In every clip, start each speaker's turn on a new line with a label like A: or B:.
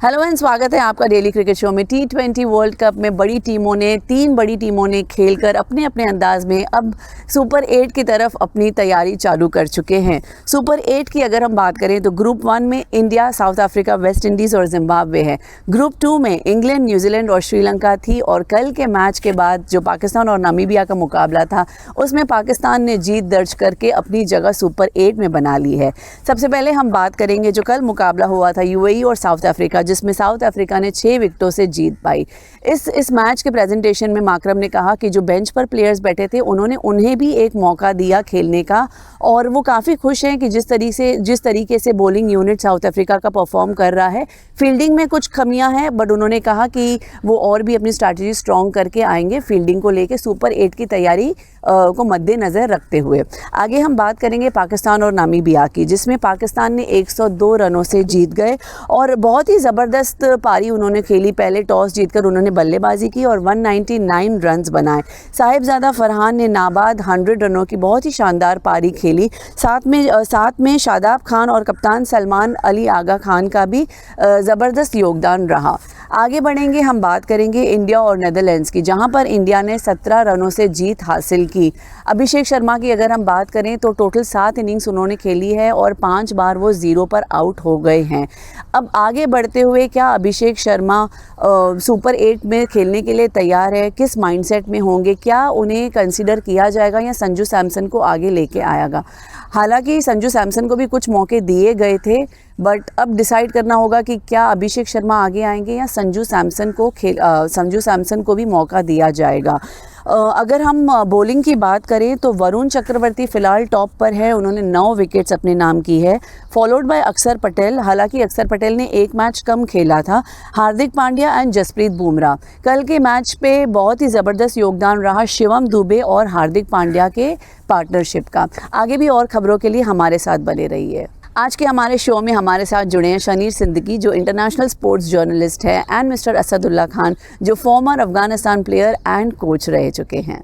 A: Hello and स्वागत है आपका डेली क्रिकेट शो में। T20 वर्ल्ड कप में तीन बड़ी टीमों ने खेलकर अपने अपने अंदाज में अब सुपर 8 की तरफ अपनी तैयारी चालू कर चुके हैं। सुपर 8 की अगर हम बात करें तो ग्रुप 1 में India, south Africa, West Indies और जिम्बाब्वे है। ग्रुप 2 में इंग्लैंड, न्यूजीलैंड और श्रीलंका थी और कल के मैच के बाद जो पाकिस्तान और नामीबिया का मुकाबला था उसमें पाकिस्तान ने जीत दर्ज करके अपनी जगह सुपर 8 में बना ली है। सबसे पहले हम बात करेंगे जो कल मुकाबला हुआ था यूएई और साउथ अफ्रीका, जिसमें साउथ अफ्रीका ने 6 विकेटों से जीत पाई। इस मैच के प्रेजेंटेशन में माकरम ने कहा कि जो बेंच पर प्लेयर्स बैठे थे उन्हें भी एक मौका दिया खेलने का और वो काफ़ी खुश हैं कि जिस तरीके से बॉलिंग यूनिट साउथ अफ्रीका का परफॉर्म कर रहा है। फील्डिंग में कुछ कमियां हैं बट उन्होंने कहा कि वो और भी अपनी स्ट्रैटेजी स्ट्रॉन्ग करके आएंगे फील्डिंग को लेके सुपर 8 की तैयारी को मद्देनज़र रखते हुए। आगे हम बात करेंगे पाकिस्तान और नामीबिया की, जिसमें पाकिस्तान ने 102 रनों से जीत गए और बहुत ही ज़बरदस्त पारी उन्होंने खेली। पहले टॉस जीतकर उन्होंने बल्लेबाजी की और 199 रन्स बनाए। साहिबजादा फरहान ने नाबाद 100 रनों की बहुत ही शानदार पारी खेली। साथ में शादाब खान और कप्तान सलमान अली आगा खान का भी ज़बरदस्त योगदान रहा। आगे बढ़ेंगे, हम बात करेंगे इंडिया और नेदरलैंड्स की, जहां पर इंडिया ने 17 रनों से जीत हासिल की। अभिषेक शर्मा की अगर हम बात करें तो टोटल 7 इनिंग्स उन्होंने खेली है और 5 बार वो 0 पर आउट हो गए हैं। अब आगे बढ़ते हुए क्या अभिषेक शर्मा सुपर 8 में खेलने के लिए तैयार है? किस माइंडसेट में होंगे? क्या उन्हें कंसीडर किया जाएगा या संजू सैमसन को आगे लेके आएगा? हालांकि संजू सैमसन को भी कुछ मौके दिए गए थे बट अब डिसाइड करना होगा कि क्या अभिषेक शर्मा आगे आएंगे या संजू सैमसन को भी मौका दिया जाएगा। अगर हम बॉलिंग की बात करें तो वरुण चक्रवर्ती फ़िलहाल टॉप पर है, उन्होंने 9 विकेट्स अपने नाम की है, फॉलोड बाय अक्षर पटेल। हालांकि अक्षर पटेल ने एक मैच कम खेला था। हार्दिक पांड्या एंड जसप्रीत बुमराह। कल के मैच पे बहुत ही ज़बरदस्त योगदान रहा शिवम दुबे और हार्दिक पांड्या के पार्टनरशिप का। आगे भी और खबरों के लिए हमारे साथ बने रहिए। आज के हमारे शो में हमारे साथ जुड़े हैं शनीर सिद्दीकी जो इंटरनेशनल स्पोर्ट्स जर्नलिस्ट है एंड मिस्टर असदुल्ला खान जो farmer Afghanistan player and coach रह चुके हैं।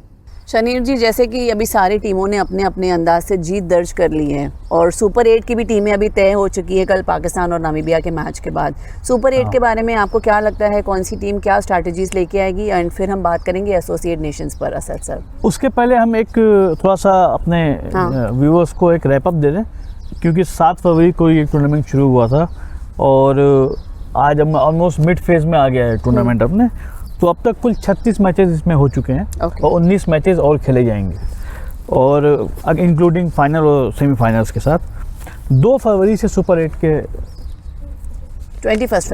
A: शनीर जी, जैसे कि अभी सारी टीमों ने अपने अपने अंदाज से जीत दर्ज कर ली है और सुपर 8 की भी टीमें अभी तय हो चुकी है कल पाकिस्तान और नामीबिया के मैच के बाद। सुपर 8 के बारे में आपको क्या लगता है, कौन सी टीम क्या स्ट्रैटेजीज लेके आएगी? एंड फिर हम बात करेंगे एसोसिएट नेशंस पर। असद सर, उसके पहले हम एक थोड़ा सा अपने व्यूअर्स को एक रैपअप दे दें क्योंकि 7 फरवरी को ये टूर्नामेंट शुरू हुआ था और आज हम ऑलमोस्ट मिड फेज में आ गया है टूर्नामेंट अपने। तो अब तक कुल 36 मैचेस इसमें हो चुके हैं और 19 मैचेस और खेले जाएंगे और इंक्लूडिंग फाइनल और सेमीफाइनल्स के साथ। 2 फरवरी से सुपर 8 के 21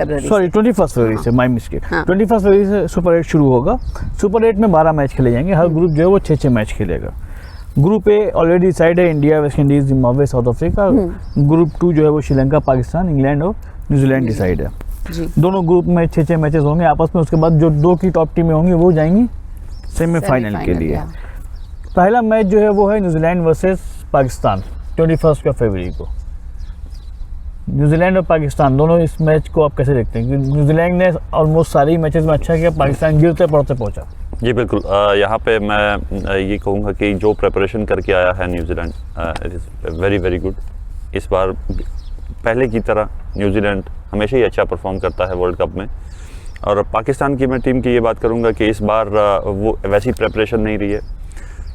A: फरवरी से माय मिस्टेक 21 फरवरी से सुपर 8 शुरू होगा। सुपर 8 में 12 मैच खेले जाएंगे। हर ग्रुप जो है वो 6-6 मैच खेलेगा। ग्रुप ए ऑलरेडी डिसाइड है, India, West Indies, Zimbabwe, south Africa. Group 2 जो है वो श्रीलंका, पाकिस्तान, इंग्लैंड और न्यूजीलैंड डिसाइड है। दोनों ग्रुप में 6-6 मैचेस होंगे आपस में। उसके बाद जो 2 की टॉप टीमें होंगी वो जाएंगी सेमीफाइनल के लिए। पहला मैच जो है वो है न्यूजीलैंड वर्सेस पाकिस्तान 21 फरवरी को। न्यूजीलैंड और पाकिस्तान दोनों इस मैच को आप कैसे देखते हैं? क्योंकि न्यूजीलैंड ने ऑलमोस्ट सारे मैचेस में अच्छा किया, पाकिस्तान गिरते पड़ते पहुंचा।
B: जी बिल्कुल, यहाँ पे मैं ये कहूँगा कि जो प्रिपरेशन करके आया है New Zealand it is very very good. इस बार पहले की तरह न्यूजीलैंड हमेशा ही अच्छा परफॉर्म करता है वर्ल्ड कप में। और पाकिस्तान की मैं टीम की ये बात करूँगा कि इस बार वो वैसी प्रिपरेशन नहीं रही है,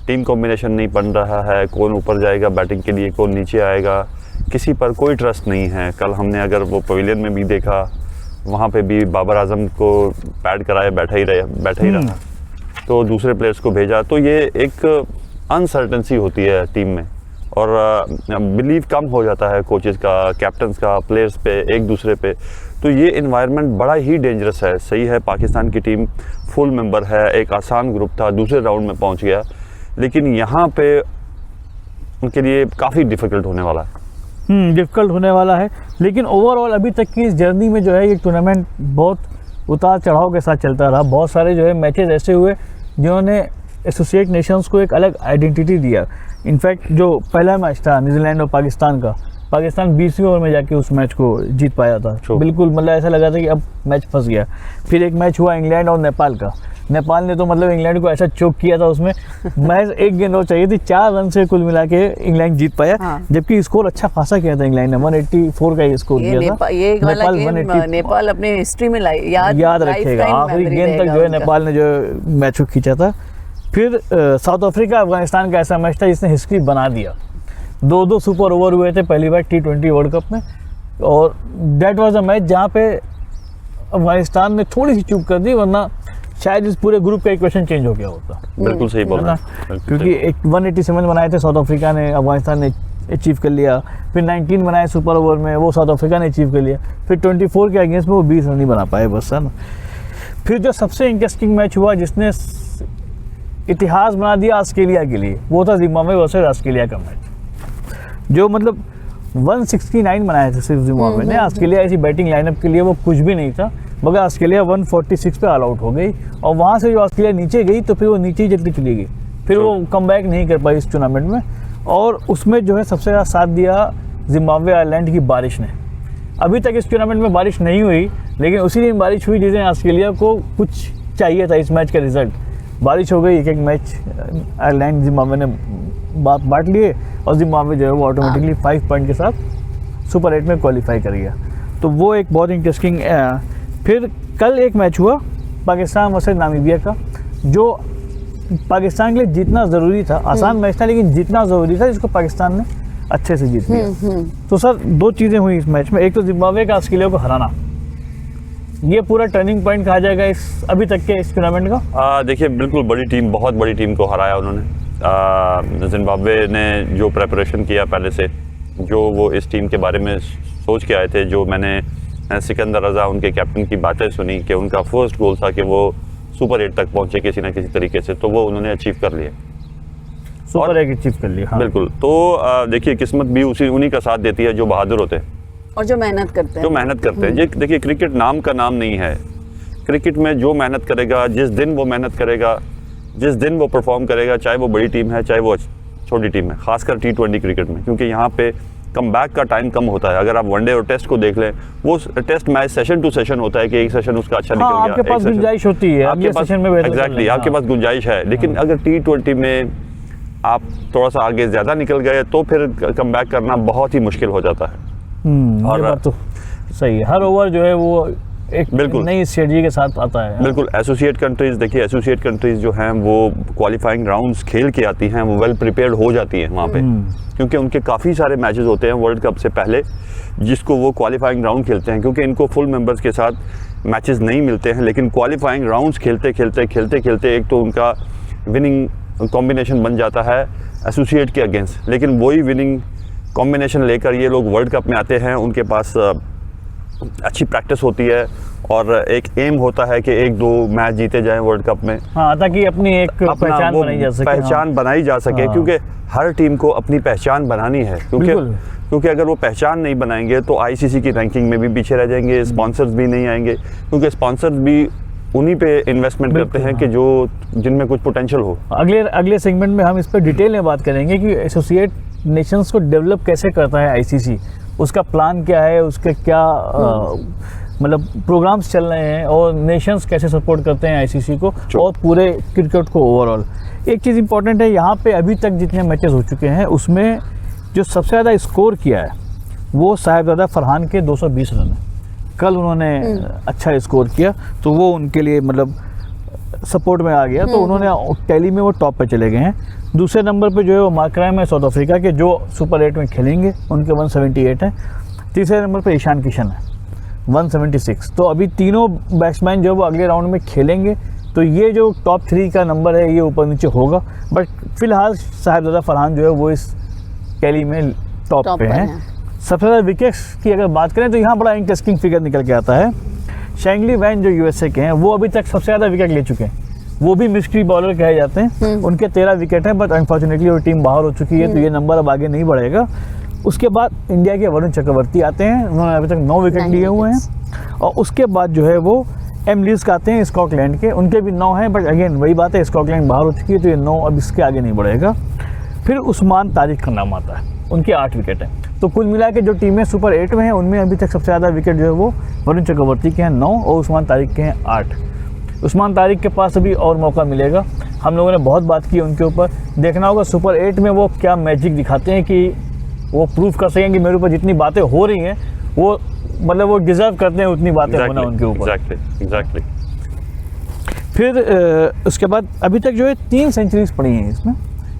B: टीम कॉम्बिनेशन नहीं बन रहा है, कौन ऊपर जाएगा बैटिंग के लिए, कौन नीचे आएगा, किसी पर कोई ट्रस्ट नहीं है। कल हमने अगर वो पवेलियन में भी देखा, वहाँ पे भी बाबर आजम को पैड कराया बैठा ही रहा तो दूसरे प्लेयर्स को भेजा। तो ये एक अनसर्टेंसी होती है टीम में और बिलीव कम हो जाता है कोचेस का, कैप्टन्स का, प्लेयर्स पे, एक दूसरे पे। तो ये इन्वायरमेंट बड़ा ही डेंजरस है। सही है, पाकिस्तान की टीम फुल मेंबर है, एक आसान ग्रुप था, दूसरे राउंड में पहुंच गया, लेकिन यहाँ पे उनके लिए काफ़ी डिफ़िकल्ट होने वाला है।
C: डिफ़िकल्ट होने वाला है, लेकिन ओवरऑल अभी तक की इस जर्नी में जो है ये टूर्नामेंट बहुत उतार चढ़ाव के साथ चलता रहा। बहुत सारे जो है मैचेस ऐसे हुए जिन्होंने एसोसिएट नेशंस को एक अलग आइडेंटिटी दिया। इनफैक्ट जो पहला मैच था न्यूजीलैंड और पाकिस्तान का, पाकिस्तान 20वीं ओवर में जाके उस मैच को जीत पाया था।
B: True.
C: बिल्कुल मतलब ऐसा लगा था कि अब मैच फंस गया। फिर एक मैच हुआ इंग्लैंड और नेपाल का। नेपाल ने तो मतलब इंग्लैंड को ऐसा चोक किया था उसमें, मैच एक गेंद और चाहिए थी, 4 रन से कुल मिला के इंग्लैंड जीत पाया।
A: हाँ।
C: जबकि स्कोर अच्छा खासा किया था इंग्लैंड ने, 184 का स्कोर
A: ये
C: किया था।
A: ये वाला
C: नेपाल
A: गेम
C: 180
A: नेपाल अपने हिस्ट्री में
C: याद रखेगा, आखिरी गेंद तक जो है नेपाल ने जो मैच को खींचा था। फिर साउथ अफ्रीका अफगानिस्तान का ऐसा मैच था जिसने हिस्ट्री बना दिया। 2-2 सुपर ओवर हुए थे पहली बार T20 वर्ल्ड कप में, और दैट वाज अ मैच जहाँ पे अफगानिस्तान ने थोड़ी सी चूक कर दी, वरना शायद इस पूरे ग्रुप का इक्वेशन चेंज हो गया होता।
B: बिल्कुल सही बोल
C: है
B: रहे
C: ना?
B: हैं, बिल्कुल
C: क्योंकि
B: सही।
C: एक 187 बनाए थे साउथ अफ्रीका ने, अफगानिस्तान ने अचीव कर लिया। फिर 19 बनाए सुपर ओवर में, वो साउथ अफ्रीका ने अचीव कर लिया। फिर 24 के अगेंस्ट में वो 20 रन नहीं बना पाए बस, है ना। फिर जो सबसे इंटरेस्टिंग मैच हुआ जिसने इतिहास बना दिया ऑस्ट्रेलिया के लिए, वो था जिम्बाब्वे वर्सेस ऑस्ट्रेलिया का मैच, जो मतलब 169 बनाए थे सिर्फ जिम्बाब्वे ने। ऑस्ट्रेलिया ऐसी बैटिंग लाइनअप के लिए वो कुछ भी नहीं था, मगर ऑस्ट्रेलिया 146 पे ऑल आउट हो गई, और वहाँ से जो ऑस्ट्रेलिया नीचे गई तो फिर वो नीचे ही जल्दी चली गई। फिर वो कम बैक नहीं कर पाई इस टूर्नामेंट में, और उसमें जो है सबसे ज़्यादा साथ दिया जिम्बाब्वे आइलैंड की बारिश ने। अभी तक इस टूर्नामेंट में बारिश नहीं हुई, लेकिन उसी दिन बारिश हुई जिसने ऑस्ट्रेलिया को कुछ चाहिए था इस मैच का रिजल्ट। बारिश हो गई, एक मैच आयरलैंड जिम्बाब्वे ने बांट लिए, और जिम्बाब्वे जो है वो ऑटोमेटिकली 5 पॉइंट के साथ सुपर 8 में क्वालिफाई कर गया। तो वो एक बहुत इंटरेस्टिंग। फिर कल एक मैच हुआ पाकिस्तान वर्सेस नामीबिया का, जो पाकिस्तान के लिए जीतना ज़रूरी था। आसान मैच था लेकिन जीतना ज़रूरी था, जिसको पाकिस्तान ने अच्छे से जीत लिया। तो सर 2 चीज़ें हुई इस मैच में, एक तो जिम्बाब्वे का ऑस्ट्रेलिया को हराना, ये पूरा टर्निंग पॉइंट कहा जाएगा इस अभी तक के इस टूर्नामेंट का।
B: देखिए बिल्कुल बड़ी टीम, बहुत बड़ी टीम को हराया उन्होंने। जिम्बाब्वे ने जो प्रेपरेशन किया पहले से, जो वो इस टीम के बारे में सोच के आए थे, जो मैंने सिकंदर रज़ा उनके कैप्टन की बातें सुनी कि उनका फर्स्ट गोल था कि वो सुपर 8 तक पहुंचे किसी ना किसी तरीके से, तो वो उन्होंने अचीव कर लिया,
C: सुपर 8 अचीव कर लिया। हाँ।
B: बिल्कुल। तो देखिए किस्मत भी उन्हीं का साथ देती है जो बहादुर होते हैं,
A: और जो मेहनत करते हैं।
B: ये देखिए क्रिकेट नाम का नाम नहीं है। क्रिकेट में जो मेहनत करेगा, जिस दिन वो मेहनत करेगा, जिस दिन वो परफॉर्म करेगा, चाहे वो बड़ी टीम है चाहे वो छोटी टीम है, खासकर T20 क्रिकेट में, क्योंकि यहाँ पे कम बैक का टाइम कम होता है। अगर आप वनडे और टेस्ट को देख लें, वो test match session to session होता है कि एक सेशन उसका अच्छा निकल गया,
C: आपके पास गुंजाइश होती है,
B: आपके पास एग्जैक्टली आपके पास गुंजाइश है। लेकिन अगर T20 में आप थोड़ा सा आगे ज़्यादा निकल गए तो फिर कम बैक करना बहुत ही मुश्किल हो जाता है।
C: ये बात तो सही है। हर ओवर जो है वो एक
B: बिल्कुल
C: नई स्ट्रेटजी के साथ आता है।
B: बिल्कुल। एसोसिएट कंट्रीज देखिए, एसोसिएट कंट्रीज जो हैं वो क्वालिफाइंग राउंड्स खेल के आती हैं, वो वेल प्रिपेयर्ड हो जाती हैं वहाँ पे, क्योंकि उनके काफ़ी सारे मैचेस होते हैं वर्ल्ड कप से पहले जिसको वो क्वालिफाइंग राउंड खेलते हैं, क्योंकि इनको फुल मेंबर्स के साथ मैचेस नहीं मिलते हैं। लेकिन क्वालिफाइंग राउंड्स खेलते खेलते एक तो उनका विनिंग कॉम्बिनेशन बन जाता है एसोसिएट के अगेंस्ट, लेकिन वही विनिंग कॉम्बिनेशन लेकर ये लोग वर्ल्ड कप में आते हैं। उनके पास अच्छी प्रैक्टिस होती है और एक एम होता है कि 1-2 मैच जीते जाएं वर्ल्ड कप में।
C: हाँ, ताकि अपनी एक पहचान बनाई जा सके।
B: पहचान बनाई जा सके,
C: हाँ।
B: क्योंकि हर टीम को अपनी पहचान बनानी है, क्योंकि अगर वो पहचान नहीं बनाएंगे तो आईसीसी की रैंकिंग में भी पीछे रह जाएंगे, स्पॉन्सर्स भी नहीं आएंगे, क्योंकि स्पॉन्सर्स भी उन्हीं पे इन्वेस्टमेंट करते हैं कि जो जिनमें कुछ पोटेंशियल हो।
C: अगले सेगमेंट में हम इस पर डिटेल में बात करेंगे कि एसोसिएट नेशंस को डेवलप कैसे करता है आईसीसी, उसका प्लान क्या है, उसके क्या मतलब प्रोग्राम्स चल रहे हैं, और नेशंस कैसे सपोर्ट करते हैं आईसीसी को और पूरे क्रिकेट को ओवरऑल। एक चीज़ इंपॉर्टेंट है, यहाँ पे अभी तक जितने मैचेस हो चुके हैं उसमें जो सबसे ज़्यादा स्कोर किया है वो साहिबजादा फरहान के 220 रन है। कल उन्होंने अच्छा स्कोर किया तो वो उनके लिए मतलब सपोर्ट में आ गया, तो उन्होंने टैली में वो टॉप पे चले गए हैं। दूसरे नंबर पे जो है वो मार्कराम है साउथ अफ्रीका के, जो सुपर 8 में खेलेंगे, उनके 178 हैं। तीसरे नंबर पे ईशान किशन है 176। तो अभी तीनों बैट्समैन जो है वो अगले राउंड में खेलेंगे, तो ये जो टॉप 3 का नंबर है ये ऊपर नीचे होगा। बट फिलहाल साहिबजादा फरहान जो है वो इस टैली में टॉप पे हैं। सबसे ज़्यादा विकेट्स की अगर बात करें तो यहाँ बड़ा इंटरेस्टिंग फिगर निकल के आता है। शैंगली वैन जो यूएसए के हैं वो अभी तक सबसे ज़्यादा विकेट ले चुके हैं, वो भी मिस्ट्री बॉलर कहे जाते हैं। उनके 13 विकेट हैं, बट अनफॉर्चुनेटली वो टीम बाहर हो चुकी है, तो ये नंबर अब आगे नहीं बढ़ेगा। उसके बाद इंडिया के वरुण चक्रवर्ती आते हैं, उन्होंने अभी तक 9 विकेट लिए हुए हैं। और उसके बाद जो है वो एम लीज आते हैं स्कॉटलैंड के, उनके भी 9 हैं, बट अगेन वही बात है, स्कॉटलैंड बाहर हो चुकी है, तो ये 9 अब इसके आगे नहीं बढ़ेगा। फिर उस्मान तारिक का नाम आता है, उनके 8 विकेट हैं। तो कुल मिला के जो टीमें सुपर 8 में हैं उनमें अभी तक सबसे ज़्यादा विकेट जो है वो वरुण चक्रवर्ती के हैं 9 और उस्मान तारिक के हैं 8। उस्मान तारिक के पास अभी और मौका मिलेगा। हम लोगों ने बहुत बात की उनके ऊपर, देखना होगा सुपर 8 में वो क्या मैजिक दिखाते हैं कि वो प्रूफ कर सकें कि मेरे ऊपर जितनी बातें हो रही हैं वो मतलब वो डिज़र्व करते हैं उतनी बातें होना उनके ऊपर।
B: एग्जैक्टली।
C: फिर उसके बाद अभी तक जो है 3 सेंचुरीज पड़ी हैं इसमें।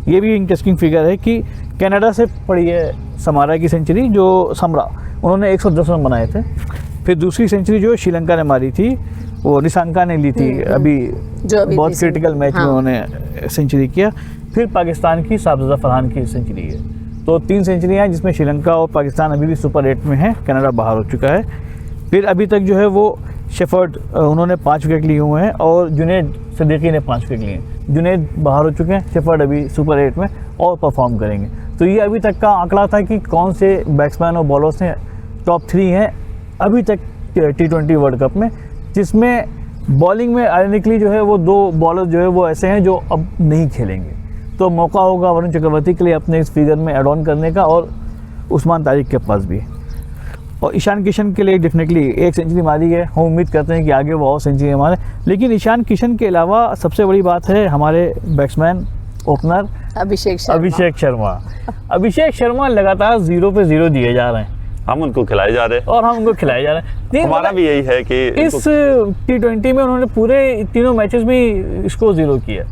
C: ये भी इंटरेस्टिंग फिगर है कि कनाडा से पड़ी है समारा की सेंचुरी, जो समरा उन्होंने 110 रन बनाए थे। फिर दूसरी सेंचुरी जो श्रीलंका ने मारी थी वो निशांका ने ली थी अभी बहुत क्रिटिकल मैच में उन्होंने सेंचुरी किया। फिर पाकिस्तान की साबज़दा फरहान की सेंचुरी है। तो 3 सेंचुरियाँ हैं जिसमें श्रीलंका और पाकिस्तान अभी भी सुपर 8 में है, कनाडा बाहर हो चुका है। फिर अभी तक जो है वो शेफर्ड उन्होंने 5 विकेट लिए हुए हैं और जुनैद सिद्दीकी ने 5 विकेट लिए हैं। जुनैद बाहर हो चुके हैं, शेफर्ड अभी सुपर 8 में और परफॉर्म करेंगे। तो ये अभी तक का आंकड़ा था कि कौन से बैट्समैन और बॉलर्स हैं टॉप 3 हैं अभी तक T20 वर्ल्ड कप में, जिसमें बॉलिंग में आयरनिकली जो है वो 2 बॉलर जो है वो ऐसे हैं जो अब नहीं खेलेंगे। तो मौका होगा वरुण चक्रवर्ती के लिए अपने इस फिगर में एड ऑन करने का और उस्मान तारिक के पास भी। और ईशान किशन के लिए डेफिनेटली 1 सेंचुरी मारी है, हम उम्मीद करते हैं कि आगे वो और सेंचुरी मारे। लेकिन ईशान किशन के अलावा सबसे बड़ी बात है हमारे बैट्समैन ओपनर अभिषेक शर्मा लगातार 0 पे 0 दिए जा रहे हैं।
B: हम उनको खिलाए जा रहे हैं
C: और हम उनको खिलाए जा रहे हैं।
B: हमारा भी यही है कि
C: इस T20 में उन्होंने पूरे 3 मैचेस में स्कोर 0 किया।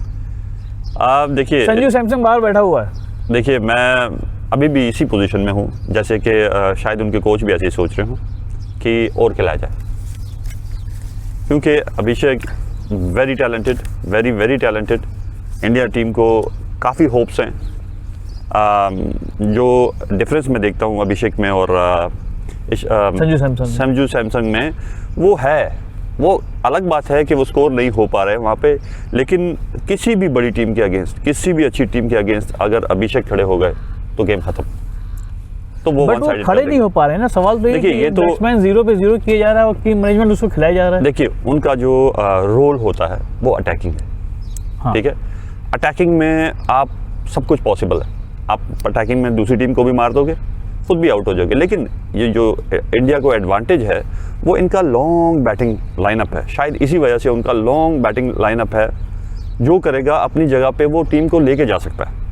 B: आप देखिए
C: संजू सैमसन बाहर बैठा हुआ है।
B: देखिए मैं अभी भी इसी पोजीशन में हूँ जैसे कि शायद उनके कोच भी ऐसे ही सोच रहे हों कि और खिलाया जाए, क्योंकि Abhishek very talented, very talented. India team को काफ़ी होप्स हैं। जो डिफरेंस मैं देखता हूँ अभिषेक में और संजू सैमसन में वो है, वो अलग बात है कि वो स्कोर नहीं हो पा रहे हैं वहाँ पे, लेकिन किसी भी बड़ी टीम के अगेंस्ट, किसी भी अच्छी टीम के अगेंस्ट अगर अभिषेक खड़े हो गए तो गेम खत्म। तो वो
C: खड़े नहीं हो पा रहे हैं ना। सवाल तो
B: देखिए, ये तो
C: बैट्समैन 0 पे 0 किए जा रहा है और टीम मैनेजमेंट उसको खिलाया जा रहा है।
B: देखिए उनका जो रोल होता है वो अटैकिंग है। ठीक है, अटैकिंग में आप सब कुछ पॉसिबल है। आप अटैकिंग में दूसरी टीम को भी मार दोगे, खुद भी आउट हो जाओगे। लेकिन ये जो इंडिया को एडवांटेज है वो इनका लॉन्ग बैटिंग लाइनअप है। शायद इसी वजह से उनका लॉन्ग बैटिंग लाइनअप है, जो करेगा अपनी जगह पे वो टीम को लेके जा सकता है।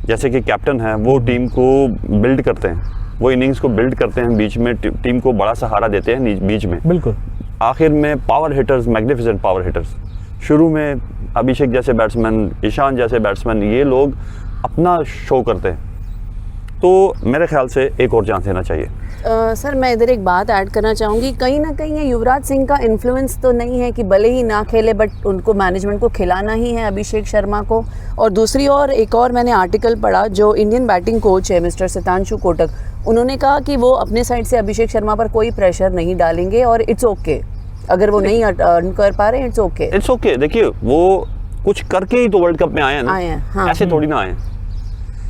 B: जैसे कि कैप्टन है, वो टीम को बिल्ड करते हैं, वो इनिंग्स को बिल्ड करते हैं, बीच में टीम को बड़ा सहारा देते हैं बीच में।
C: बिल्कुल।
B: आखिर में power hitters, magnificent power hitters. शुरू में अभिषेक जैसे बैट्समैन, ईशान जैसे बैट्समैन, ये लोग अपना शो करते हैं। तो मेरे ख्याल से एक और चांस देना चाहिए।
A: सर मैं इधर एक बात ऐड करना चाहूँगी, कहीं ना कहीं ये युवराज सिंह का इन्फ्लुएंस तो नहीं है कि भले ही ना खेले बट उनको मैनेजमेंट को खिलाना ही है अभिषेक शर्मा को। और दूसरी ओर एक और मैंने आर्टिकल पढ़ा, जो इंडियन बैटिंग कोच है मिस्टर सितांशु कोटक, उन्होंने कहा कि वो अपने साइड से अभिषेक शर्मा पर कोई प्रेशर नहीं डालेंगे और इट्स ओके, अगर वो नहीं अर्न कर पा रहे इट्स ओके।
B: देखिए वो कुछ करके ही तो वर्ल्ड कप में आए हैं ना,
A: हाँ।
B: ऐसे थोड़ी ना आए।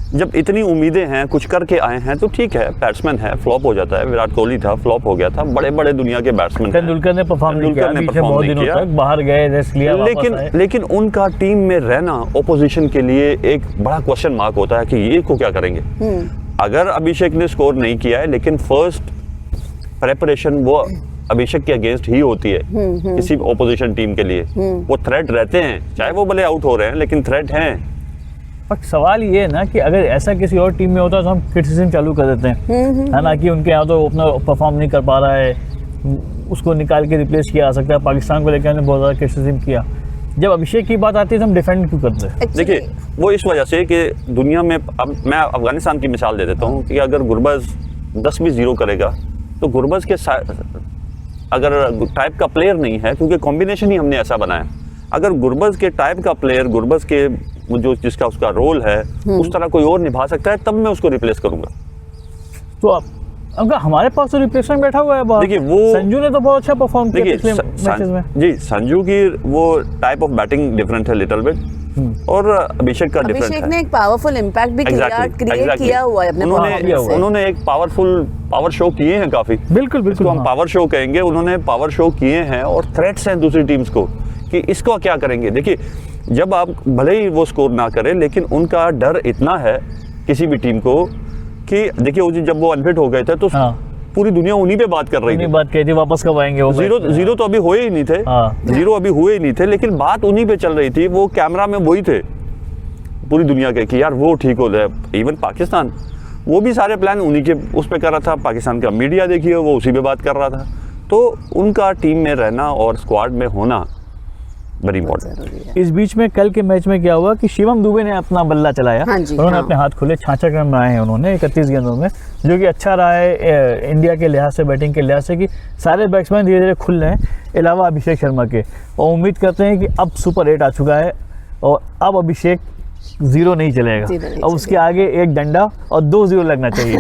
B: जब इतनी उम्मीदें हैं, कुछ करके आए हैं तो ठीक है। बैट्समैन है, फ्लॉप हो जाता है। विराट कोहली था, फ्लॉप हो गया था। बड़े बड़े दुनिया के बैट्समैन,
C: तेंदुलकर ने परफॉर्म नहीं किया, बाहर गए, रेस्ट लिया,
B: लेकिन उनका टीम में रहना ऑपोजिशन के लिए एक बड़ा क्वेश्चन मार्क होता है कि ये को क्या करेंगे। अगर अभिषेक ने स्कोर नहीं किया है, लेकिन फर्स्ट प्रेपरेशन वो अभिषेक के अगेंस्ट ही होती है किसी ऑपोजिशन टीम के लिए। वो थ्रेट रहते हैं, चाहे वो भले आउट हो रहे हैं, लेकिन थ्रेट हैं।
C: पर सवाल ये है ना कि अगर ऐसा किसी और टीम में होता तो हम क्रिटिसिज्म चालू कर देते हैं, है ना, कि उनके यहाँ तो ओपनर परफॉर्म नहीं कर पा रहा है, उसको निकाल के रिप्लेस किया जा सकता है। पाकिस्तान को लेकर हमने बहुत ज़्यादा क्रिटिसिज्म किया। जब अभिषेक की बात आती है तो हम डिफेंड क्यों करते हैं?
B: देखिए वो इस वजह से कि दुनिया में, अब मैं अफगानिस्तान की मिसाल दे देता हूँ कि अगर गुरबज 10 भी 0 करेगा तो गुरबज के अगर टाइप का प्लेयर नहीं है, क्योंकि कॉम्बिनेशन ही हमने ऐसा बनाया, अगर गुरबज के टाइप का प्लेयर, गुरबज के जो जिसका उसका रोल है उस तरह कोई और निभा सकता है, तब मैं उसको रिप्लेस करूंगा।
C: तो अगर हमारे पास तो रिप्लेसमेंट बैठा हुआ है,
B: देखिए वो
C: संजू ने तो बहुत अच्छा परफॉर्म किया पिछले मैचेस में।
B: जी, संजू की वो टाइप ऑफ बैटिंग डिफरेंट है लिटिल बिट, और अभिषेक का डिफरेंट है।
A: अभिषेक ने एक पावरफुल इंपैक्ट भी क्रिएट किया हुआ है अपने
B: उन्होंने एक पावर शो किए हैं काफी।
C: बिल्कुल
B: हम पावर शो कहेंगे, उन्होंने पावर शो किए हैं और थ्रेट्स हैं दूसरी टीम्स को कि इसको क्या करेंगे। देखिए जब आप भले ही वो स्कोर ना करें, लेकिन उनका डर इतना है किसी भी टीम को कि देखिए उस दिन जब वो अनफिट हो गए थे तो
C: हाँ।
B: पूरी दुनिया उन्हीं पे बात कर रही
C: नहीं
B: थी।
C: बात कही थी वापस कब आएंगे वो।
B: जीरो तो अभी हुए ही नहीं थे,
C: हाँ।
B: जीरो अभी हुए ही नहीं थे, लेकिन बात उन्हीं पे चल रही थी। वो कैमरा में वही थे पूरी दुनिया के कि यार वो ठीक हो जाए। इवन पाकिस्तान वो भी सारे प्लान उन्हीं के उस पे कर रहा था। पाकिस्तान का मीडिया देखिए वो उसी पे बात कर रहा था। तो उनका टीम में रहना और स्क्वाड में होना वेरी इंपॉर्टेंट।
A: जरूरी है।
C: इस बीच में कल के मैच में क्या हुआ कि शिवम दुबे ने अपना बल्ला चलाया।
A: हाँ जी,
C: उन्होंने
A: हाँ।
C: अपने हाथ खुले 66 रन बनाए हैं उन्होंने 31 गेंदों में, जो कि अच्छा रहा है इंडिया के लिहाज से, बैटिंग के लिहाज से, कि सारे बैट्समैन धीरे धीरे खुल रहे हैं अलावा अभिषेक शर्मा के। और उम्मीद करते हैं कि अब सुपर 8 आ चुका है और अब अभिषेक 0 नहीं चलेगा।
A: जीरो नहीं
C: अब उसके आगे एक डंडा और 2 0 लगना चाहिए।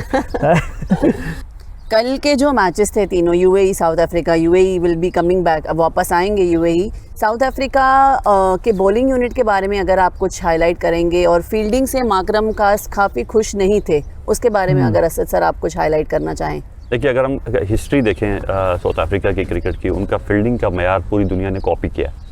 A: कल के जो मैचेस थे तीनों, UAE south Africa, UAE will be coming back, अब वापस आएंगे यूएई। साउथ अफ्रीका के बॉलिंग यूनिट के बारे में अगर आप कुछ हाईलाइट करेंगे, और फील्डिंग से माकरम कास काफ़ी खुश नहीं थे, उसके बारे में अगर असद सर आप कुछ हाईलाइट करना चाहें।
B: देखिए अगर हम हिस्ट्री देखें साउथ अफ्रीका की क्रिकेट की, उनका फील्डिंग का मयार पूरी दुनिया ने कॉपी किया है।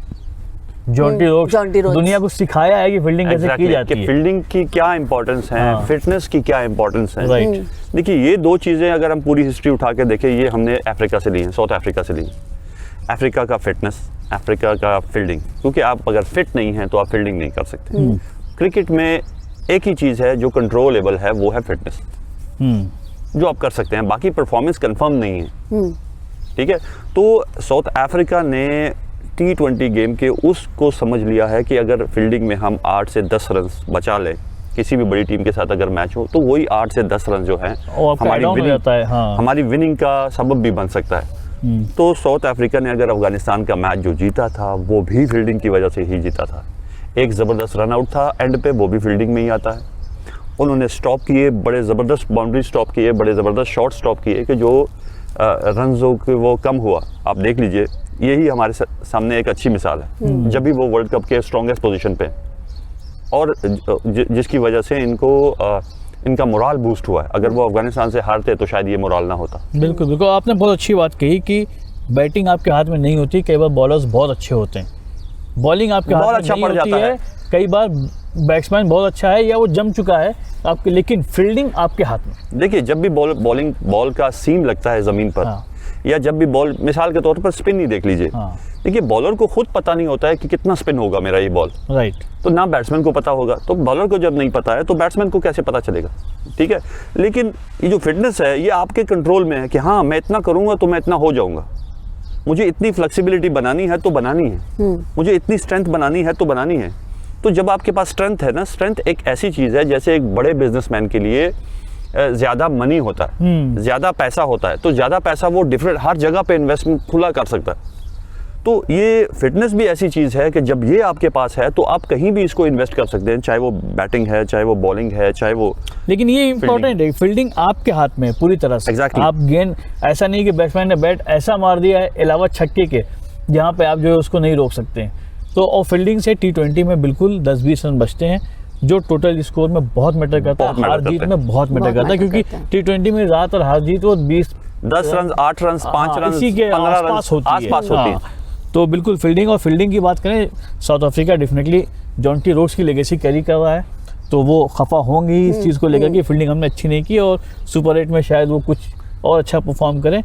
C: Jonty Rhodes
A: Rhodes.
C: दुनिया को सिखाया है कि फील्डिंग कैसे की जाती है।
B: फील्डिंग की क्या इंपॉर्टेंस है,
C: हाँ।
B: फिटनेस की क्या इंपॉर्टेंस है।
C: राइट।
B: देखिए ये दो चीज़ें अगर हम पूरी हिस्ट्री उठा के देखें, ये हमने अफ्रीका से ली हैं, साउथ अफ्रीका से ली हैं। अफ्रीका का फिटनेस, अफ्रीका का फील्डिंग, क्योंकि आप अगर फिट नहीं हैं तो आप फील्डिंग नहीं कर सकते। क्रिकेट में एक ही चीज़ है जो कंट्रोलेबल है, वो है फिटनेस, जो आप कर सकते हैं। बाकी परफॉर्मेंस कंफर्म नहीं है, ठीक है। तो साउथ अफ्रीका ने T20 गेम के उसको समझ लिया है कि अगर फील्डिंग में हम 8 से 10 रन बचा लें, किसी भी बड़ी टीम के साथ अगर मैच हो, तो वही 8 से 10 रन जो है हमारी विनिंग का सबब भी बन सकता है। तो साउथ अफ्रीका ने अगर अफगानिस्तान का मैच जो जीता था, वो भी फील्डिंग की वजह से ही जीता था। एक ज़बरदस्त रन आउट था एंड पे, वो भी फील्डिंग में ही आता है। उन्होंने स्टॉप किए, बड़े ज़बरदस्त बाउंड्री स्टॉप किए, बड़े ज़बरदस्त शॉट स्टॉप किए कि जो रनों के वो कम हुआ। आप देख लीजिए, यही हमारे सामने एक अच्छी मिसाल है। जब भी वो वर्ल्ड कप के स्ट्रॉन्गेस्ट पोजीशन पे, और जिसकी वजह से इनका मोराल बूस्ट हुआ है। अगर वो अफगानिस्तान से हारते तो शायद ये मोराल ना होता।
C: बिल्कुल बिल्कुल, आपने बहुत अच्छी बात कही कि बैटिंग आपके हाथ में नहीं होती, कई बार बॉलर्स बहुत अच्छे होते हैं, बॉलिंग आपके हाथ में
B: अच्छा
C: नहीं
B: पड़
C: होती
B: जाता
C: है। कई बार बैट्समैन बहुत अच्छा है या वो जम चुका है आपके, लेकिन फील्डिंग आपके हाथ में।
B: देखिए जब भी बॉल का सीम लगता है ज़मीन पर,
C: हाँ।
B: या जब भी बॉल, मिसाल के तौर पर स्पिन ही देख लीजिए।
C: हाँ।
B: देखिए बॉलर को खुद पता नहीं होता है कि कितना स्पिन होगा मेरा ये बॉल,
C: राइट।
B: तो ना बैट्समैन को पता होगा। तो बॉलर को जब नहीं पता है तो बैट्समैन को कैसे पता चलेगा, ठीक है। लेकिन ये जो फिटनेस है ये आपके कंट्रोल में है कि हाँ मैं इतना करूँगा तो मैं इतना हो जाऊँगा, मुझे इतनी फ्लेक्सिबिलिटी बनानी है तो बनानी है, मुझे इतनी स्ट्रेंथ बनानी है तो बनानी है। तो जब आपके पास स्ट्रेंथ है ना, स्ट्रेंथ एक ऐसी चीज़ है जैसे एक बड़े बिजनेसमैन के लिए ज़्यादा मनी होता है, ज़्यादा पैसा होता है, तो ज़्यादा पैसा वो डिफरेंट हर जगह पे इन्वेस्टमेंट खुला कर सकता है। तो ये फिटनेस भी ऐसी चीज़ है कि जब ये आपके पास है तो आप कहीं भी इसको इन्वेस्ट कर सकते हैं, चाहे वो बैटिंग है, चाहे वो बॉलिंग है, चाहे वो।
C: लेकिन ये इंपॉर्टेंट है, फील्डिंग आपके हाथ में पूरी तरह से।
B: Exactly.
C: आप गेंद, ऐसा नहीं कि बैट्समैन ने बैट ऐसा मार दिया है अलावा छक्के के, जहाँ पे आप जो है उसको नहीं रोक सकते हैं। तो और फील्डिंग से T20 में बिल्कुल 10-20 रन बचते हैं, जो टोटल स्कोर में बहुत मैटर करता है, हार जीत में बहुत मैटर करता है, क्योंकि T20 में ज़्यादातर हार जीत वो
B: 10 रन, 8 रन, 5 रन,
C: इसी के
B: 15 रन
C: आसपास होती है।
B: है।
C: तो बिल्कुल फील्डिंग, और फील्डिंग की बात करें, south Africa definitely Jonty Rhodes की लेगेसी कैरी कर रहा है, तो वो खफा होंगे इस चीज़ को लेकर कि फील्डिंग हमने अच्छी नहीं की, और सुपर 8 में शायद वो कुछ और अच्छा परफॉर्म करें।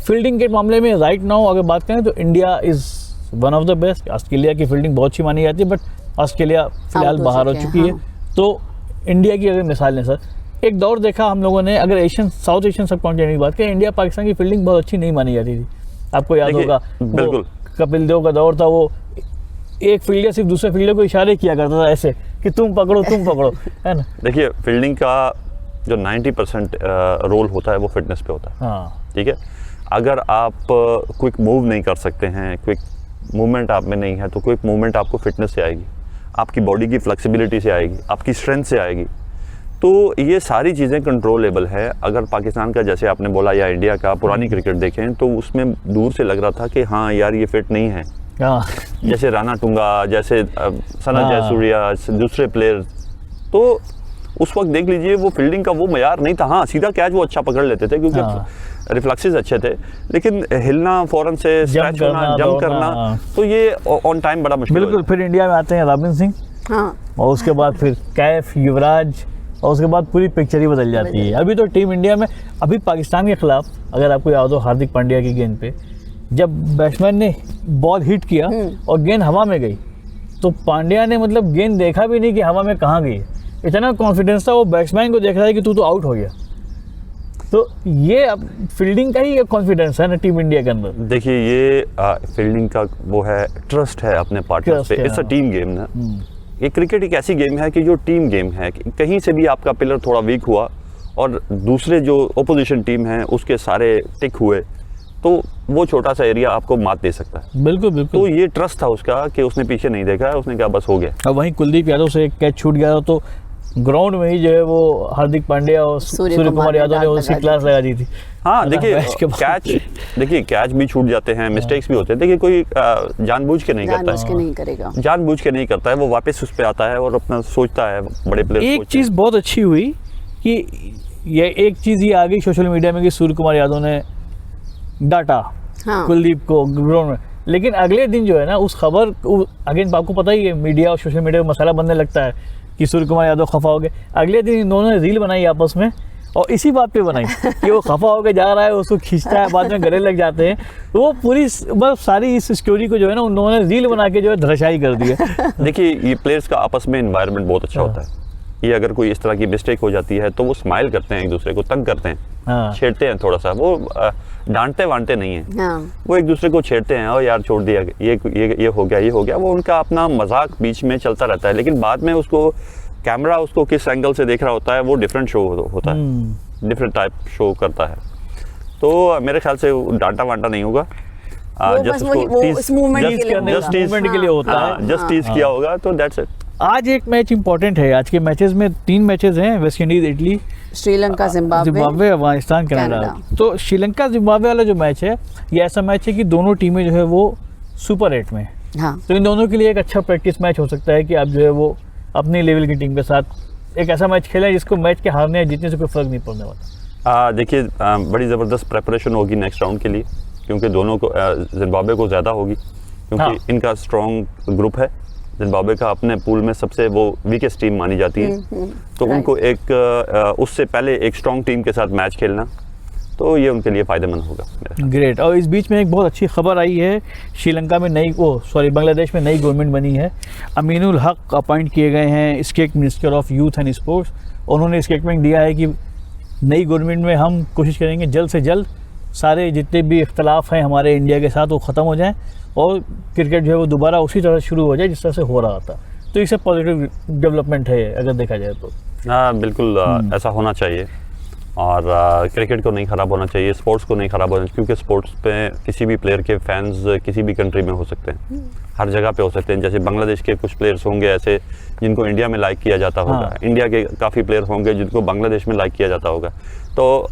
C: फील्डिंग के मामले में राइट नाउ अगर बात करें तो India is one of the best. Australia की फील्डिंग बहुत अच्छी मानी जाती है, बट ऑस्ट्रेलिया फिलहाल बाहर हो चुकी है। तो इंडिया की अगर मिसाल लें सर, एक दौर देखा हम लोगों ने, अगर साउथ एशियन सब कॉन्टिनेंट की बात करें, इंडिया पाकिस्तान की फील्डिंग बहुत अच्छी नहीं मानी जाती थी। आपको याद होगा
B: बिल्कुल
C: कपिल देव का दौर था, वो एक फील्डर सिर्फ दूसरे फील्डर को इशारे किया करता था ऐसे कि तुम पकड़ो है ना।
B: देखिए फील्डिंग का जो 90% रोल होता है वो फिटनेस पे होता है।
C: हाँ।
B: ठीक है, अगर आप क्विक मूव नहीं कर सकते हैं, क्विक मूवमेंट आप में नहीं है, तो क्विक मूवमेंट आपको फिटनेस से आएगी, आपकी बॉडी की फ्लेक्सिबिलिटी से आएगी, आपकी स्ट्रेंथ से आएगी। तो ये सारी चीज़ें कंट्रोलेबल है। अगर पाकिस्तान का, जैसे आपने बोला, या इंडिया का पुरानी क्रिकेट देखें तो उसमें दूर से लग रहा था कि हाँ यार ये फिट नहीं है। जैसे राणा टुंगा, जैसे सना जयसूर्या, दूसरे प्लेयर, तो उस वक्त देख लीजिए वो फील्डिंग का वो मयार नहीं था। हाँ सीधा कैच वो अच्छा पकड़ लेते थे क्योंकि रिफ्लेक्सेस अच्छे थे, लेकिन हिलना फौरन से, स्ट्रेच होना, जंप करना, तो ये ऑन टाइम बड़ा मुश्किल।
C: बिल्कुल। फिर इंडिया में आते हैं रॉबिन सिंह,
A: हाँ,
C: और उसके बाद फिर कैफ, युवराज, और उसके बाद पूरी पिक्चर ही बदल जाती है। अभी तो टीम इंडिया में अभी पाकिस्तान के खिलाफ अगर आपको याद हो हार्दिक पांड्या की गेंद पे जब बैट्समैन ने बॉल हिट किया और गेंद हवा में गई तो पांड्या ने मतलब गेंद देखा भी नहीं कि हवा में कहाँ गई। इतना कॉन्फिडेंस था वो बैट्समैन को देख रहा है कि तू तो आउट हो गया। तो ये अब फील्डिंग का ही कॉन्फिडेंस है ना टीम इंडिया के अंदर।
B: देखिए ये फील्डिंग का वो है, ट्रस्ट है अपने पार्टनर
C: Trust
B: पे।
C: है,
B: इट्स अ
C: हाँ।
B: टीम गेम ना। ये क्रिकेट एक ऐसी गेम है कि जो टीम गेम है, कि कहीं से भी आपका प्लेयर थोड़ा वीक हुआ और दूसरे जो ओपोजिशन टीम है उसके सारे टिक हुए तो वो छोटा सा एरिया आपको मात दे सकता है।
C: बिल्कुल
B: तो
C: बिल्कुल।
B: ये ट्रस्ट था उसका कि उसने पीछे नहीं देखा है, उसने कहा बस हो गया।
C: अब वहीं कुलदीप यादव से एक कैच छूट गया तो ग्राउंड में ही जो है वो हार्दिक पांड्या और
A: सूर्य
C: सूर्य कुमार
A: कुमार
C: यादव ने
A: ने
C: उसकी
A: लगा दी
C: क्लास लगा दी थी।
B: हाँ देखिए
C: मैच के बाद।
B: कैच भी छूट जाते हैं, मिस्टेक्स भी होते हैं। देखिए कोई जानबूझ के नहीं करता
A: जानबूझ के
B: है,
A: नहीं करेगा।
B: जानबूझ के नहीं करता है, वो वापस उस पे आता है और अपना सोचता है। बड़े प्लेयर
C: एक चीज़ बहुत अच्छी हुई कि ये एक चीज़ ये आ गई सोशल मीडिया में कि सूर्य कुमार यादव ने डाटा
A: हाँ।
C: कुलदीप को ग्राउंड में, लेकिन अगले दिन जो है ना उस खबर अगेन आपको पता ही है मीडिया और सोशल मीडिया में मसाला बनने लगता है कि सूर्य कुमार यादव खफा हो गए। अगले दिन इन दोनों ने रील बनाई आपस में और इसी बात पे बनाई कि वो खफा होकर जा रहा है, उसको खींचता है, बाद में गले लग जाते हैं। तो वो पूरी मतलब सारी इस स्टोरी को जो है ना उन दोनों ने रील बना के जो है धराशायी कर दी है।
B: देखिए ये प्लेयर्स का आपस में एनवायरनमेंट बहुत अच्छा होता है। ये अगर कोई इस तरह की मिस्टेक हो जाती है तो वो स्माइल करते हैं, एक दूसरे को तंग करते हैं,
C: हाँ।
B: छेड़ते हैं थोड़ा सा। वो डांटते वांटते नहीं है,
A: हाँ।
B: वो एक दूसरे को छेड़ते हैं और यार छोड़ दिया, ये हो गया, ये हो गया। वो उनका अपना मजाक बीच में चलता रहता है, लेकिन बाद में उसको कैमरा उसको किस एंगल से देख रहा होता है वो डिफरेंट शो होता है, डिफरेंट टाइप शो करता है। तो मेरे ख्याल से डांटा वांटा नहीं होगा,
A: वो बस वो इस movement के लिए होगा।
C: movement के लिए होता है।
B: जस्ट टीज किया होगा तो दैट्स इट।
C: आज एक मैच इंपॉर्टेंट है। आज के मैचेस में 3 मैचेस हैं, West Indies, Italy,
A: Sri Lanka,
C: Zimbabwe, Afghanistan, Canada. तो श्रीलंका जिम्बाब्वे वाला जो मैच है ये ऐसा मैच है कि दोनों टीमें जो है वो सुपर 8 में है।
A: हाँ।
C: तो इन दोनों के लिए एक अच्छा प्रैक्टिस मैच हो सकता है कि आप जो है वो अपने लेवल की टीम के साथ एक ऐसा मैच खेलें जिसको मैच के हारने या जीतने से कोई फर्क नहीं पड़ने वाला।
B: देखिए बड़ी ज़बरदस्त प्रेपरेशन होगी नेक्स्ट राउंड के लिए, क्योंकि दोनों को जिम्बाब्वे को ज़्यादा होगी, क्योंकि
C: हाँ।
B: इनका स्ट्रॉन्ग ग्रुप है। जिम्बाब्वे का अपने पूल में सबसे वो वीकेस्ट टीम मानी जाती है, तो उनको एक उससे पहले एक स्ट्रॉन्ग टीम के साथ मैच खेलना, तो ये उनके लिए फ़ायदेमंद होगा।
C: ग्रेट। और इस बीच में एक बहुत अच्छी खबर आई है, श्रीलंका में बांग्लादेश में नई गवर्नमेंट बनी है। अमीनुल हक अपॉइंट किए गए हैं state minister of youth and sports. उन्होंने स्टेटमेंट दिया है कि नई गवर्नमेंट में हम कोशिश करेंगे जल्द से जल्द सारे जितने भी इख्तलाफ हैं हमारे इंडिया के साथ वो ख़त्म हो जाएं और क्रिकेट जो है वो दोबारा उसी तरह शुरू हो जाए जिस तरह से हो रहा था। तो इससे पॉजिटिव डेवलपमेंट है अगर देखा जाए तो।
B: हाँ बिल्कुल, ऐसा होना चाहिए। और क्रिकेट को नहीं ख़राब होना चाहिए, स्पोर्ट्स को नहीं ख़राब होना चाहिए, क्योंकि स्पोर्ट्स पे किसी भी प्लेयर के फैंस किसी भी कंट्री में हो सकते हैं, हर जगह पे हो सकते हैं। जैसे बांग्लादेश के कुछ प्लेयर्स होंगे ऐसे जिनको इंडिया में लाइक किया जाता होगा,
C: हाँ।
B: इंडिया के काफ़ी प्लेयर होंगे जिनको बांग्लादेश में लाइक किया जाता होगा। तो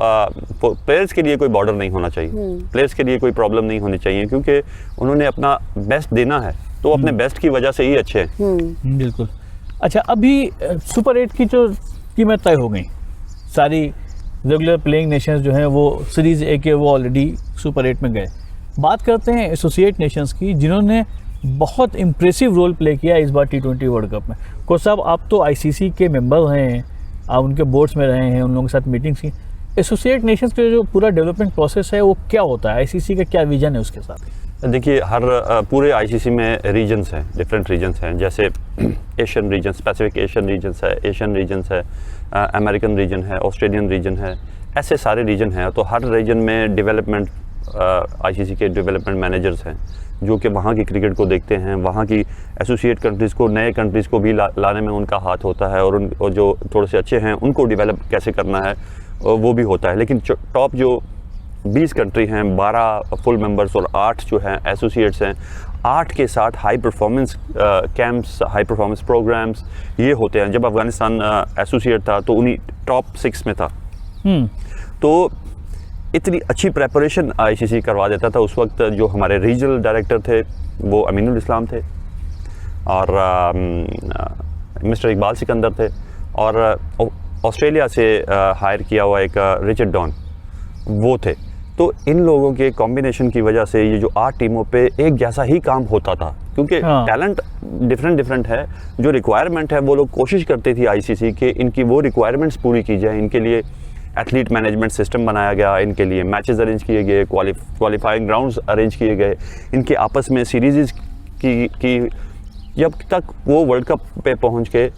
B: प्लेयर्स के लिए कोई बॉर्डर नहीं होना चाहिए, प्लेयर्स के लिए कोई प्रॉब्लम नहीं होनी चाहिए, क्योंकि उन्होंने अपना बेस्ट देना है, तो अपने बेस्ट की वजह से ही अच्छे हैं।
C: बिल्कुल। अच्छा, अभी सुपर 8 की जो कीमत तय हो गई, सारी रेगुलर प्लेइंग नेशंस जो हैं वो सीरीज़ ए के वो ऑलरेडी सुपर 8 में गए। बात करते हैं एसोसिएट नेशंस की, जिन्होंने बहुत इम्प्रेसिव रोल प्ले किया इस बार T20 वर्ल्ड कप में। कोच साहब, आप तो ICC के मेंबर हैं, आप उनके बोर्ड्स में रहे हैं, उन लोगों के साथ मीटिंग्स की। एसोसिएट नेशंस का जो पूरा डेवलपमेंट प्रोसेस है वो क्या होता है, ICC का क्या विजन है उसके साथ?
B: देखिए हर पूरे ICC में रीजन्स हैं, डिफरेंट रीजन्स हैं। जैसे Asian region, specific Asian regions है, एशियन रीजन्स है, अमेरिकन रीजन है, ऑस्ट्रेलियन रीजन है, ऐसे सारे रीजन हैं। तो हर रीजन में डेवलपमेंट ICC के डेवलपमेंट मैनेजर्स हैं जो कि वहाँ की क्रिकेट को देखते हैं, वहाँ की एसोसिएट कंट्रीज़ को, नए कंट्रीज़ को भी लाने में उनका हाथ होता है, और जो थोड़े से अच्छे हैं उनको डेवलप कैसे करना है वो भी होता है। लेकिन टॉप जो 20 कंट्री हैं, 12 फुल मेंबर्स और 8 जो हैं एसोसिएट्स हैं, 8 के साथ high performance camps, high performance programmes ये होते हैं। जब अफगानिस्तान एसोसिएट था तो उन्हीं टॉप 6 में था। तो इतनी अच्छी प्रेपरेशन ICC करवा देता था। उस वक्त जो हमारे रीजनल डायरेक्टर थे वो अमीनुल इस्लाम थे, और मिस्टर इकबाल सिकंदर थे, और ऑस्ट्रेलिया से हायर किया हुआ एक रिचर्ड डॉन वो थे। तो इन लोगों के कॉम्बिनेशन की वजह से ये जो 8 टीमों पे एक जैसा ही काम होता था, क्योंकि
C: हाँ।
B: टैलेंट डिफरेंट है। जो रिक्वायरमेंट है वो लोग कोशिश करती थी आईसीसी कि इनकी वो रिक्वायरमेंट्स पूरी की जाए। इनके लिए एथलीट मैनेजमेंट सिस्टम बनाया गया, इनके लिए मैचेस अरेंज किए गए, क्वालिफाइंग ग्राउंड्स अरेंज किए गए, इनके आपस में सीरीज़ की जब तक वो वर्ल्ड कप पे पहुंच के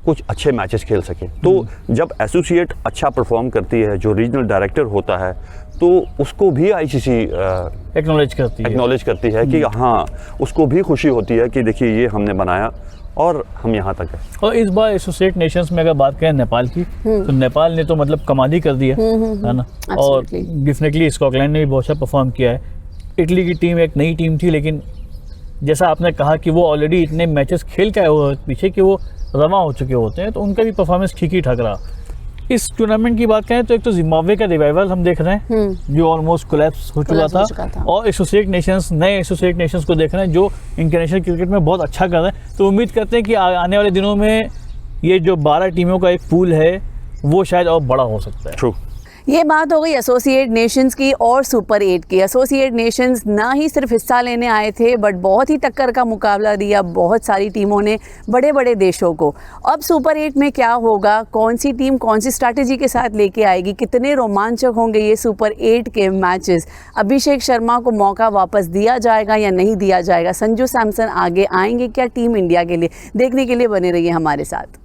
B: कुछ अच्छे मैचेस खेल सके। तो जब एसोसिएट अच्छा परफॉर्म करती है, जो रीजनल डायरेक्टर होता है, तो उसको भी आईसीसी
C: एक्नॉलेज करती है
B: कि हाँ, उसको भी खुशी होती है कि देखिए ये हमने बनाया और हम यहाँ तक है।
C: और इस बार एसोसिएट नेशंस में अगर बात करें नेपाल की, तो नेपाल ने तो मतलब कमाल ही कर दिया है ना। और डेफिनेटली स्कॉटलैंड ने भी बहुत अच्छा परफॉर्म किया है। इटली की टीम एक नई टीम थी, लेकिन जैसा आपने कहा कि वो ऑलरेडी इतने मैचेस खेल के आए हुए पीछे कि वो रवा हो चुके होते हैं, तो उनका भी परफॉर्मेंस ठीक ही ठाक रहा। इस टूर्नामेंट की बात करें तो एक तो जिम्बाब्वे का रिवाइवल हम देख रहे हैं जो ऑलमोस्ट कोलैप्स हो चुका था, और एसोसिएट नेशंस, नए एसोसिएट नेशंस को देख रहे हैं जो इंटरनेशनल क्रिकेट में बहुत अच्छा कर रहे हैं। तो उम्मीद करते हैं कि आने वाले दिनों में ये जो 12 टीमों का एक पूल है वो शायद और बड़ा हो सकता है।
B: ट्रू।
A: ये बात हो गई एसोसिएट नेशंस की और सुपर 8 की। एसोसिएट नेशंस ना ही सिर्फ हिस्सा लेने आए थे, बट बहुत ही टक्कर का मुकाबला दिया बहुत सारी टीमों ने, बड़े बड़े देशों को। अब सुपर 8 में क्या होगा, कौन सी टीम कौन सी स्ट्रैटेजी के साथ लेके आएगी, कितने रोमांचक होंगे ये सुपर 8 के मैचेस, अभिषेक शर्मा को मौका वापस दिया जाएगा या नहीं दिया जाएगा, संजू सैमसन आगे आएंगे क्या टीम इंडिया के लिए, देखने के लिए बने रहिए हमारे साथ।